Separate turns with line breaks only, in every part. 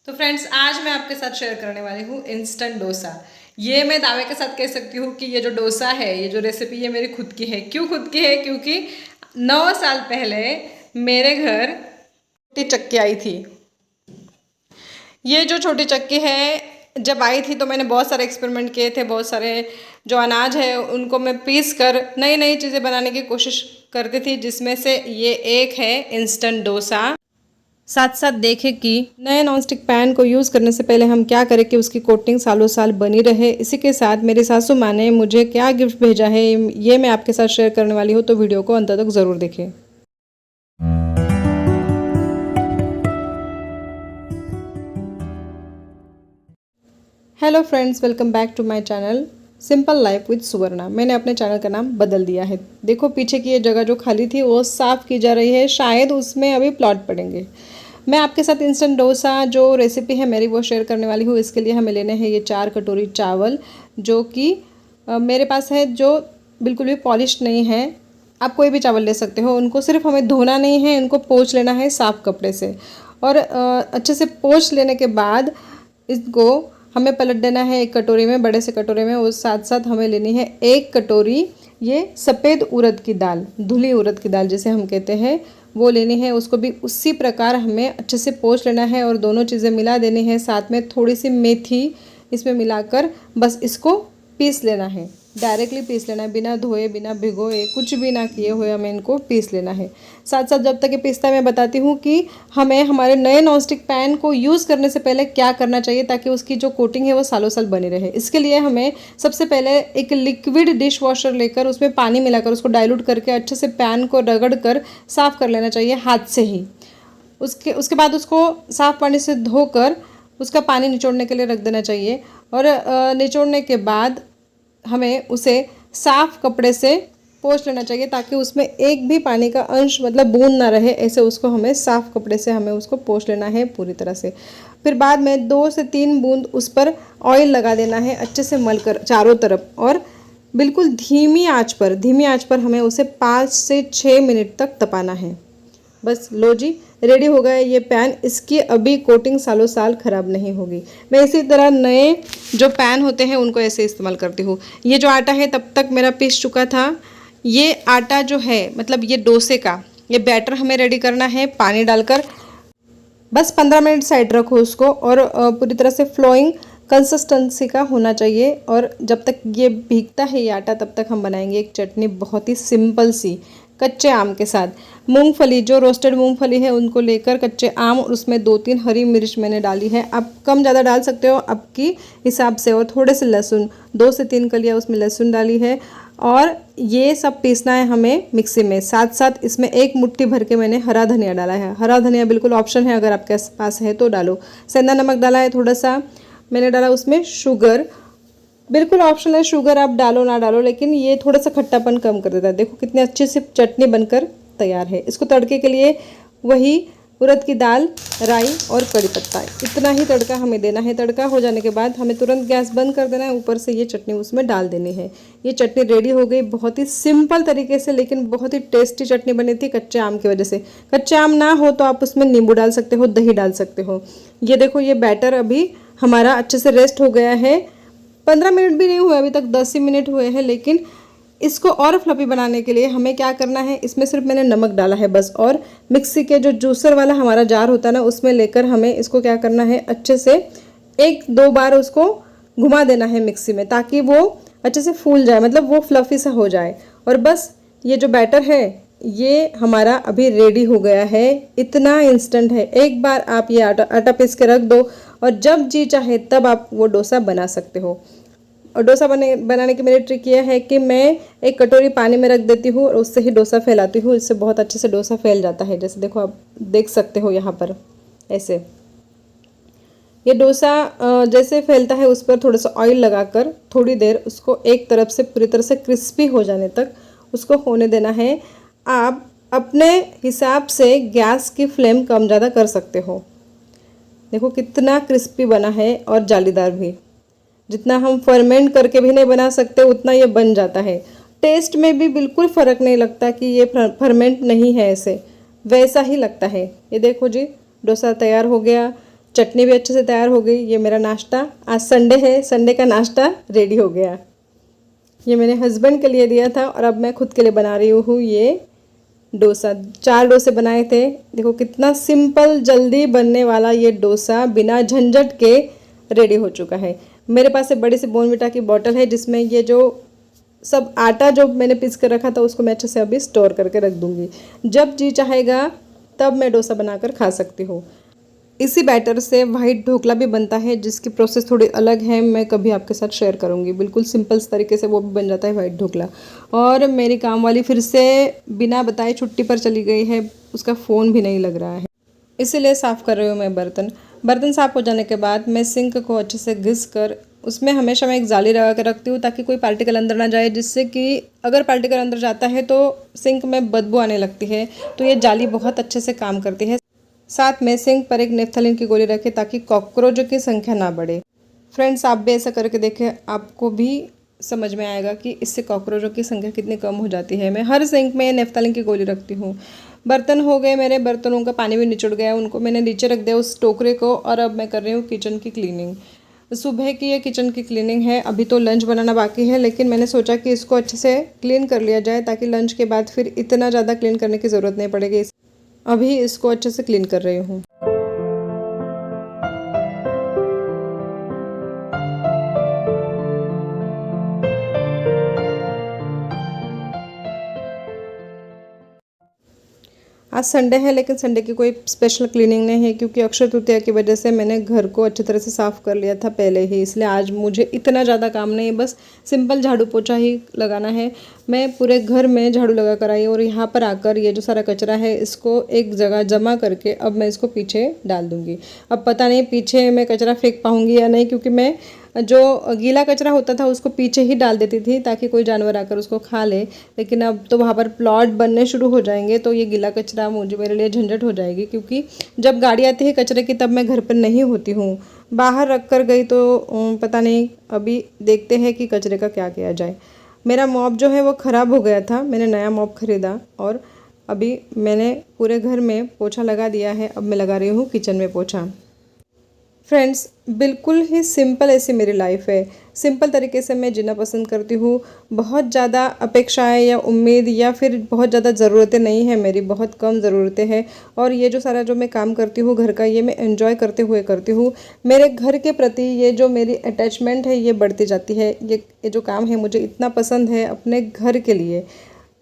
तो फ्रेंड्स, आज मैं आपके साथ शेयर करने वाली हूँ इंस्टेंट डोसा। ये मैं दावे के साथ कह सकती हूँ कि ये जो डोसा है, ये जो रेसिपी ये मेरी खुद की है। क्यों खुद की है? क्योंकि 9 साल पहले मेरे घर छोटी चक्की आई थी। ये जो छोटी चक्की है, जब आई थी तो मैंने बहुत सारे एक्सपेरिमेंट किए थे। बहुत सारे जो अनाज है उनको मैं पीस कर नई नई चीज़ें बनाने की कोशिश करती थी, जिसमें से ये एक है इंस्टेंट डोसा। साथ साथ देखें कि नए नॉनस्टिक पैन को यूज़ करने से पहले हम क्या करें कि उसकी कोटिंग सालों साल बनी रहे। इसी के साथ मेरी सासू माँ ने मुझे क्या गिफ्ट भेजा है ये मैं आपके साथ शेयर करने वाली हूँ, तो वीडियो को अंत तक ज़रूर देखें। Hello friends, welcome back to my channel simple life with Suvarna. मैंने अपने चैनल का नाम बदल दिया है। देखो पीछे की ये जगह जो खाली थी वो साफ़ की जा रही है, शायद उसमें अभी प्लॉट पड़ेंगे। मैं आपके साथ इंस्टेंट डोसा जो रेसिपी है मेरी वो शेयर करने वाली हूँ। इसके लिए हमें लेने हैं ये 4 कटोरी चावल, जो कि मेरे पास है, जो बिल्कुल भी पॉलिश नहीं है। आप कोई भी चावल ले सकते हो। उनको सिर्फ हमें धोना नहीं है, इनको पोंछ लेना है साफ़ कपड़े से। और अच्छे से पोंछ लेने के बाद इसको हमें पलट देना है एक कटोरी में, बड़े से कटोरे में। उस साथ साथ हमें लेनी है 1 कटोरी ये सफ़ेद उड़द की दाल, धुली उड़द की दाल जिसे हम कहते हैं, वो लेनी है। उसको भी उसी प्रकार हमें अच्छे से पोंछ लेना है और दोनों चीज़ें मिला देनी है। साथ में थोड़ी सी मेथी इसमें मिलाकर बस इसको पीस लेना है। डायरेक्टली पीस लेना है, बिना धोए बिना भिगोए कुछ भी ना किए हुए हमें इनको पीस लेना है। साथ साथ जब तक ये पीसता है मैं बताती हूँ कि हमें हमारे नए नॉनस्टिक पैन को यूज़ करने से पहले क्या करना चाहिए ताकि उसकी जो कोटिंग है वो सालों साल बनी रहे। इसके लिए हमें सबसे पहले एक लिक्विड डिश वॉशर लेकर उसमें पानी मिलाकर उसको डाइल्यूट करके अच्छे से पैन को रगड़ कर साफ़ कर लेना चाहिए हाथ से ही। उसके बाद उसको साफ़ पानी से धोकर उसका पानी निचोड़ने के लिए रख देना चाहिए। और निचोड़ने के बाद हमें उसे साफ़ कपड़े से पोंछ लेना चाहिए ताकि उसमें एक भी पानी का अंश मतलब बूंद ना रहे। ऐसे उसको हमें साफ़ कपड़े से हमें उसको पोंछ लेना है पूरी तरह से। फिर बाद में 2 से 3 बूंद उस पर ऑयल लगा देना है अच्छे से मलकर चारों तरफ, और बिल्कुल धीमी आंच पर हमें उसे 5 से 6 मिनट तक तपाना है। बस लो जी, रेडी हो गया ये पैन। इसकी अभी कोटिंग सालों साल ख़राब नहीं होगी। मैं इसी तरह नए जो पैन होते हैं उनको ऐसे इस्तेमाल करती हूँ। ये जो आटा है तब तक मेरा पीस चुका था। ये आटा जो है मतलब ये डोसे का ये बैटर हमें रेडी करना है पानी डालकर। बस 15 मिनट साइड रखो उसको, और पूरी तरह से फ्लोइंग कंसिस्टेंसी का होना चाहिए। और जब तक ये भीगता है ये आटा तब तक हम बनाएंगे एक चटनी, बहुत ही सिंपल सी, कच्चे आम के साथ। मूंगफली, जो रोस्टेड मूंगफली है उनको लेकर कच्चे आम, और उसमें 2-3 हरी मिर्च मैंने डाली है। आप कम ज़्यादा डाल सकते हो आपकी हिसाब से। और थोड़े से लहसुन, 2 से 3 कलियाँ उसमें लहसुन डाली है। और ये सब पीसना है हमें मिक्सी में। साथ साथ इसमें 1 मुट्ठी भर के मैंने हरा धनिया डाला है। हरा धनिया बिल्कुल ऑप्शन है, अगर आपके पास है तो डालो। सेंधा नमक डाला है थोड़ा सा मैंने डाला। उसमें शुगर बिल्कुल ऑप्शनल है, शुगर आप डालो ना डालो, लेकिन ये थोड़ा सा खट्टापन कम कर देता है। देखो कितनी अच्छी सी चटनी बनकर तैयार है। इसको तड़के के लिए वही उड़द की दाल, राई और कड़ी पत्ता, इतना ही तड़का हमें देना है। तड़का हो जाने के बाद हमें तुरंत गैस बंद कर देना है। ऊपर से ये चटनी उसमें डाल देनी है। ये चटनी रेडी हो गई बहुत ही सिंपल तरीके से, लेकिन बहुत ही टेस्टी चटनी बनी थी कच्चे आम की वजह से। कच्चे आम ना हो तो आप उसमें नींबू डाल सकते हो, दही डाल सकते हो। ये देखो ये बैटर अभी हमारा अच्छे से रेस्ट हो गया है। 15 मिनट भी नहीं हुए अभी तक, 10 ही मिनट हुए हैं। लेकिन इसको और फ्लफी बनाने के लिए हमें क्या करना है, इसमें सिर्फ मैंने नमक डाला है बस। और मिक्सी के जो जूसर वाला हमारा जार होता है ना, उसमें लेकर हमें इसको क्या करना है, अच्छे से 1-2 बार उसको घुमा देना है मिक्सी में, ताकि वो अच्छे से फूल जाए, मतलब वो फ्लफी सा हो जाए। और बस ये जो बैटर है ये हमारा अभी रेडी हो गया है। इतना इंस्टेंट है। एक बार आप ये आटा पीस के रख दो और जब जी चाहे तब आप वो डोसा बना सकते हो। और डोसा बनाने की मेरी ट्रिक ये है कि मैं 1 कटोरी पानी में रख देती हूँ और उससे ही डोसा फैलाती हूँ। इससे बहुत अच्छे से डोसा फैल जाता है। जैसे देखो आप देख सकते हो यहाँ पर ऐसे ये डोसा जैसे फैलता है उस पर थोड़ा सा ऑयल लगाकर थोड़ी देर उसको एक तरफ से पूरी तरह से क्रिस्पी हो जाने तक उसको होने देना है। आप अपने हिसाब से गैस की फ्लेम कम ज़्यादा कर सकते हो। देखो कितना क्रिस्पी बना है और जालीदार भी। जितना हम फर्मेंट करके भी नहीं बना सकते उतना ये बन जाता है। टेस्ट में भी बिल्कुल फ़र्क नहीं लगता कि ये फर्मेंट नहीं है, ऐसे वैसा ही लगता है। ये देखो जी डोसा तैयार हो गया। चटनी भी अच्छे से तैयार हो गई। ये मेरा नाश्ता, आज संडे है, संडे का नाश्ता रेडी हो गया। ये मैंने हस्बैंड के लिए दिया था और अब मैं खुद के लिए बना रही हूँ ये डोसा। 4 डोसे बनाए थे। देखो कितना सिंपल जल्दी बनने वाला ये डोसा बिना झंझट के रेडी हो चुका है। मेरे पास एक बड़ी सी बोर्नविटा की बॉटल है जिसमें ये जो सब आटा जो मैंने पीस कर रखा था उसको मैं अच्छे से अभी स्टोर करके रख दूँगी। जब जी चाहेगा तब मैं डोसा बनाकर खा सकती हूँ। इसी बैटर से वाइट ढोकला भी बनता है जिसकी प्रोसेस थोड़ी अलग है, मैं कभी आपके साथ शेयर करूँगी। बिल्कुल सिंपल तरीके से वो भी बन जाता है वाइट ढोकला। और मेरी काम वाली फिर से बिना बताए छुट्टी पर चली गई है, उसका फ़ोन भी नहीं लग रहा है, इसीलिए साफ़ कर रही हूँ मैं बर्तन। बर्तन साफ़ हो जाने के बाद मैं सिंक को अच्छे से घिस कर उसमें हमेशा मैं एक जाली लगा कर रखती हूँ ताकि कोई पार्टिकल अंदर ना जाए, जिससे कि अगर पार्टिकल अंदर जाता है तो सिंक में बदबू आने लगती है। तो ये जाली बहुत अच्छे से काम करती है। साथ में सिंक पर एक नेफ्थलीन की गोली रखें ताकि कॉकरोचों की संख्या ना बढ़े। फ्रेंड्स, आप भी ऐसा करके देखें, आपको भी समझ में आएगा कि इससे कॉकरोचों की संख्या कितनी कम हो जाती है। मैं हर सिंक में नेफ्थलीन की गोली रखती हूँ। बर्तन हो गए मेरे, बर्तनों का पानी भी निचुड़ गया, उनको मैंने नीचे रख दिया उस टोकरे को। और अब मैं कर रही हूँ किचन की क्लीनिंग। सुबह की ये किचन की क्लीनिंग है। अभी तो लंच बनाना बाकी है, लेकिन मैंने सोचा कि इसको अच्छे से क्लीन कर लिया जाए ताकि लंच के बाद फिर इतना ज़्यादा क्लीन करने की ज़रूरत नहीं पड़ेगी। अभी इसको अच्छे से क्लीन कर रही हूँ। आज संडे है, लेकिन संडे की कोई स्पेशल क्लीनिंग नहीं है क्योंकि अक्षय तृतीया की वजह से मैंने घर को अच्छी तरह से साफ़ कर लिया था पहले ही, इसलिए आज मुझे इतना ज़्यादा काम नहीं, बस सिंपल झाड़ू पोछा ही लगाना है। मैं पूरे घर में झाड़ू लगा कर आई और यहाँ पर आकर ये जो सारा कचरा है इसको एक जगह जमा करके अब मैं इसको पीछे डाल दूँगी। अब पता नहीं पीछे मैं कचरा फेंक पाऊँगी या नहीं, क्योंकि मैं जो गीला कचरा होता था उसको पीछे ही डाल देती थी ताकि कोई जानवर आकर उसको खा ले, लेकिन अब तो वहाँ पर प्लॉट बनने शुरू हो जाएंगे तो ये गीला कचरा मुझे मेरे लिए झंझट हो जाएगी, क्योंकि जब गाड़ी आती है कचरे की तब मैं घर पर नहीं होती हूँ, बाहर रख कर गई तो पता नहीं। अभी देखते हैं कि कचरे का क्या किया जाए। मेरा मॉप जो है वो ख़राब हो गया था, मैंने नया मॉप ख़रीदा और अभी मैंने पूरे घर में पोछा लगा दिया है। अब मैं लगा रही हूँ किचन में पोछा। फ्रेंड्स, बिल्कुल ही सिंपल ऐसी मेरी लाइफ है। सिंपल तरीके से मैं जीना पसंद करती हूँ। बहुत ज़्यादा अपेक्षाएं या उम्मीद या फिर बहुत ज़्यादा ज़रूरतें नहीं हैं मेरी, बहुत कम ज़रूरतें हैं। और ये जो सारा जो मैं काम करती हूँ घर का, ये मैं एंजॉय करते हुए करती हूँ। मेरे घर के प्रति ये जो मेरी अटैचमेंट है ये बढ़ती जाती है। ये जो काम है मुझे इतना पसंद है अपने घर के लिए,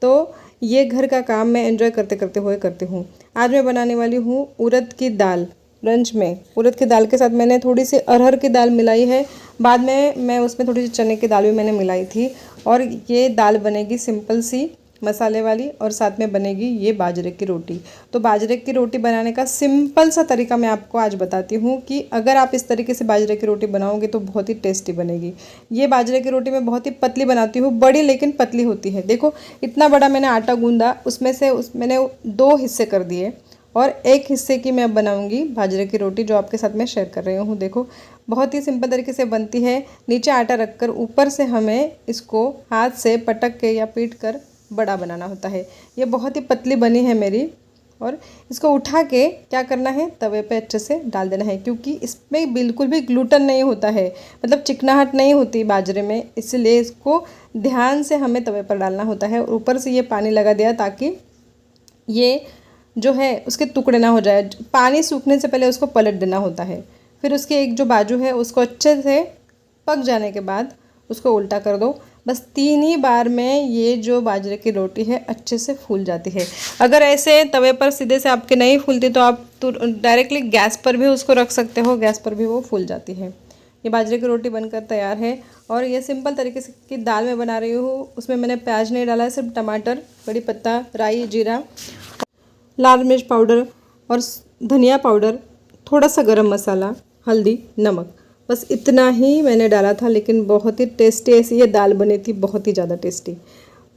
तो ये घर का काम मैं एंजॉय करते करते हुए करती हूँ। आज मैं बनाने वाली हूँ उड़द की दाल। लंच में उड़द की दाल के साथ मैंने थोड़ी सी अरहर की दाल मिलाई है, बाद में मैं उसमें थोड़ी सी चने की दाल भी मैंने मिलाई थी। और ये दाल बनेगी सिंपल सी मसाले वाली, और साथ में बनेगी ये बाजरे की रोटी। तो बाजरे की रोटी बनाने का सिंपल सा तरीका मैं आपको आज बताती हूँ कि अगर आप इस तरीके से बाजरे की रोटी बनाओगे तो बहुत ही टेस्टी बनेगी। ये बाजरे की रोटी मैं बहुत ही पतली बनाती हूँ, बड़ी लेकिन पतली होती है। देखो इतना बड़ा मैंने आटा गूंदा, उसमें से मैंने 2 हिस्से कर दिए और एक हिस्से की मैं अब बनाऊंगी बाजरे की रोटी, जो आपके साथ मैं शेयर कर रही हूँ। देखो बहुत ही सिंपल तरीके से बनती है। नीचे आटा रखकर ऊपर से हमें इसको हाथ से पटक के या पीट कर बड़ा बनाना होता है। ये बहुत ही पतली बनी है मेरी। और इसको उठा के क्या करना है, तवे पे अच्छे से डाल देना है, क्योंकि इसमें बिल्कुल भी ग्लूटन नहीं होता है, मतलब चिकनाहट नहीं होती बाजरे में, इसलिए इसको ध्यान से हमें तवे पर डालना होता है। और ऊपर से ये पानी लगा दिया ताकि ये जो है उसके टुकड़े ना हो जाए। पानी सूखने से पहले उसको पलट देना होता है। फिर उसके एक जो बाजू है उसको अच्छे से पक जाने के बाद उसको उल्टा कर दो। बस 3 ही बार में ये जो बाजरे की रोटी है अच्छे से फूल जाती है। अगर ऐसे तवे पर सीधे से आपके नहीं फूलती तो आप तो डायरेक्टली गैस पर भी उसको रख सकते हो, गैस पर भी वो फूल जाती है। ये बाजरे की रोटी बनकर तैयार है। और ये सिंपल तरीके से की दाल मैं बना रही हूँ, उसमें मैंने प्याज नहीं डाला है, सिर्फ टमाटर, कड़ी पत्ता, राई, जीरा, लाल मिर्च पाउडर और धनिया पाउडर, थोड़ा सा गरम मसाला, हल्दी, नमक, बस इतना ही मैंने डाला था। लेकिन बहुत ही टेस्टी ऐसी ये दाल बनी थी, बहुत ही ज़्यादा टेस्टी।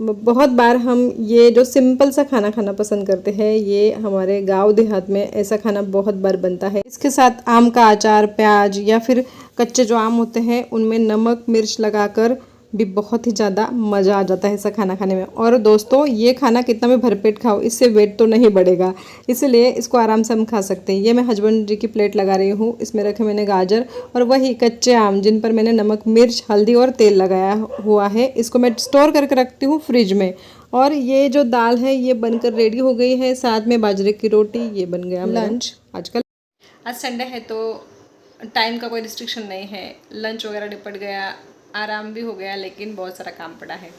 बहुत बार हम ये जो सिंपल सा खाना खाना पसंद करते हैं, ये हमारे गांव देहात में ऐसा खाना बहुत बार बनता है। इसके साथ आम का अचार, प्याज या फिर कच्चे जो आम होते हैं उनमें नमक मिर्च लगाकर भी बहुत ही ज़्यादा मज़ा आ जाता है ऐसा खाना खाने में। और दोस्तों ये खाना कितना भी भरपेट खाओ इससे वेट तो नहीं बढ़ेगा, इसलिए इसको आराम से हम खा सकते हैं। ये मैं हस्बैंड जी की प्लेट लगा रही हूँ, इसमें रखे मैंने गाजर और वही कच्चे आम जिन पर मैंने नमक, मिर्च, हल्दी और तेल लगाया हुआ है। इसको मैं स्टोर करके रखती हूँ फ्रिज में। और ये जो दाल है ये बनकर रेडी हो गई है, साथ में बाजरे की रोटी। ये बन गया लंच। आजकल आज संडे है तो टाइम का कोई रिस्ट्रिक्शन नहीं है, लंच वगैरह निपट गया, आराम भी हो गया, लेकिन बहुत सारा काम पड़ा है।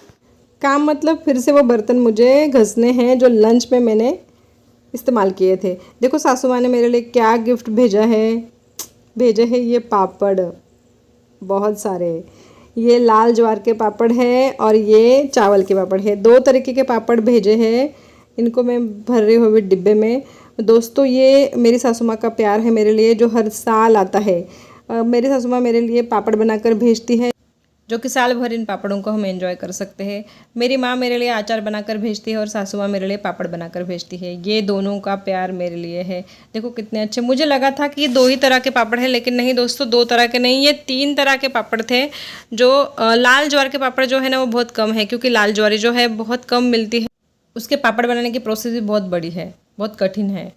काम मतलब फिर से वो बर्तन मुझे घसने हैं जो लंच में मैंने इस्तेमाल किए थे। देखो सासू माँ ने मेरे लिए क्या गिफ्ट भेजा है, भेजे हैं ये पापड़, बहुत सारे। ये लाल ज्वार के पापड़ है और ये चावल के पापड़ है, 2 तरीके के पापड़ भेजे हैं। इनको मैं भर रही हुई डिब्बे में। दोस्तों ये मेरी सासू माँ का प्यार है मेरे लिए जो हर साल आता है। मेरी सासू माँ मेरे लिए पापड़ बनाकर भेजती है जो कि साल भर इन पापड़ों को हम एंजॉय कर सकते हैं। मेरी माँ मेरे लिए अचार बनाकर भेजती है और सासू माँ मेरे लिए पापड़ बनाकर भेजती है। ये दोनों का प्यार मेरे लिए है। देखो कितने अच्छे, मुझे लगा था कि ये 2 ही तरह के पापड़ हैं, लेकिन नहीं दोस्तों, 2 तरह के नहीं, ये 3 तरह के पापड़ थे। जो लाल ज्वार के पापड़ जो है ना वो बहुत कम है, क्योंकि लाल ज्वारी जो है बहुत कम मिलती है, उसके पापड़ बनाने की प्रोसेस भी बहुत बड़ी है, बहुत कठिन है,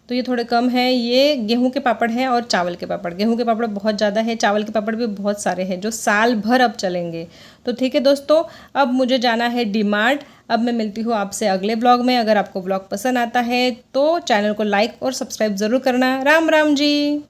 तो ये थोड़े कम है। ये गेहूं के पापड़ हैं और चावल के पापड़। गेहूं के पापड़ बहुत ज़्यादा है, चावल के पापड़ भी बहुत सारे हैं जो साल भर अब चलेंगे। तो ठीक है दोस्तों, अब मुझे जाना है डी-मार्ट। अब मैं मिलती हूँ आपसे अगले ब्लॉग में। अगर आपको ब्लॉग पसंद आता है तो चैनल को लाइक और सब्सक्राइब ज़रूर करना। राम राम जी।